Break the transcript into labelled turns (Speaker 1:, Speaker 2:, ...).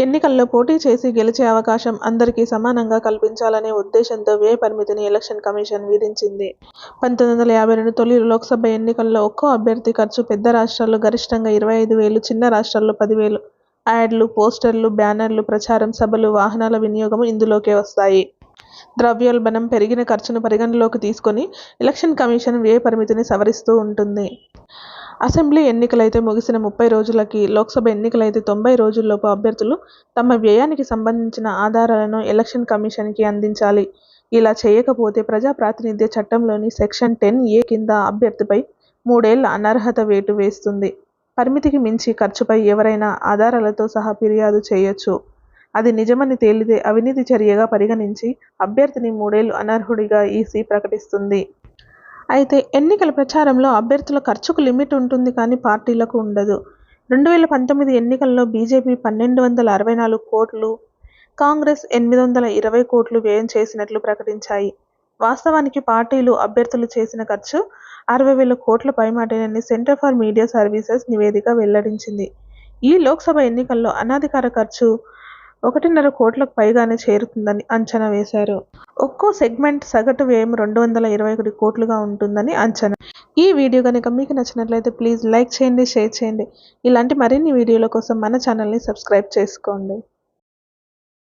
Speaker 1: ఎన్నికల్లో పోటీ చేసి గెలిచే అవకాశం అందరికీ సమానంగా కల్పించాలనే ఉద్దేశంతో వ్యయ పరిమితిని ఎలక్షన్ కమిషన్ విధించింది. 1952 తొలి లోక్సభ ఎన్నికల్లో ఒక్కో అభ్యర్థి ఖర్చు పెద్ద రాష్ట్రాల్లో గరిష్ఠంగా 25,000, చిన్న రాష్ట్రాల్లో 10,000. యాడ్లు, పోస్టర్లు, బ్యానర్లు, ప్రచారం సభలు, వాహనాల వినియోగం ఇందులోకే వస్తాయి. ద్రవ్యోల్బణం, పెరిగిన ఖర్చును పరిగణలోకి తీసుకొని ఎలక్షన్ కమిషన్ వ్యయ పరిమితిని సవరిస్తూ ఉంటుంది. అసెంబ్లీ ఎన్నికలైతే ముగిసిన 30 రోజులకి, లోక్సభ ఎన్నికలైతే 90 రోజుల్లోపు అభ్యర్థులు తమ వ్యయానికి సంబంధించిన ఆధారాలను ఎలక్షన్ కమిషన్కి అందించాలి. ఇలా చేయకపోతే ప్రజా ప్రాతినిధ్య చట్టంలోని సెక్షన్ 10A కింద అభ్యర్థిపై 3 ఏళ్ల అనర్హత వేటు వేస్తుంది. పరిమితికి మించి ఖర్చుపై ఎవరైనా ఆధారాలతో సహా ఫిర్యాదు చేయొచ్చు. అది నిజమని తేలితే అవినీతి చర్యగా పరిగణించి అభ్యర్థిని 3 ఏళ్లు అనర్హుడిగా ఈసీ ప్రకటిస్తుంది. అయితే ఎన్నికల ప్రచారంలో అభ్యర్థుల ఖర్చుకు లిమిట్ ఉంటుంది కానీ పార్టీలకు ఉండదు. 2019 ఎన్నికల్లో బీజేపీ 1,264 కోట్లు, కాంగ్రెస్ 820 కోట్లు వ్యయం చేసినట్లు ప్రకటించాయి. వాస్తవానికి పార్టీలు, అభ్యర్థులు చేసిన ఖర్చు 60,000 కోట్ల పైమాటేనని సెంటర్ ఫర్ మీడియా సర్వీసెస్ నివేదిక వెల్లడించింది. ఈ లోక్సభ ఎన్నికల్లో అనధికార ఖర్చు 1.5 కోట్లకు పైగానే చేరుతుందని అంచనా వేశారు. ఒక్కో సెగ్మెంట్ సగటు వ్యయం 221 కోట్లుగా ఉంటుందని అంచనా. ఈ వీడియో కనుక మీకు నచ్చినట్లయితే ప్లీజ్ లైక్ చేయండి, షేర్ చేయండి. ఇలాంటి మరిన్ని వీడియోల కోసం మన ఛానల్ని సబ్స్క్రైబ్ చేసుకోండి.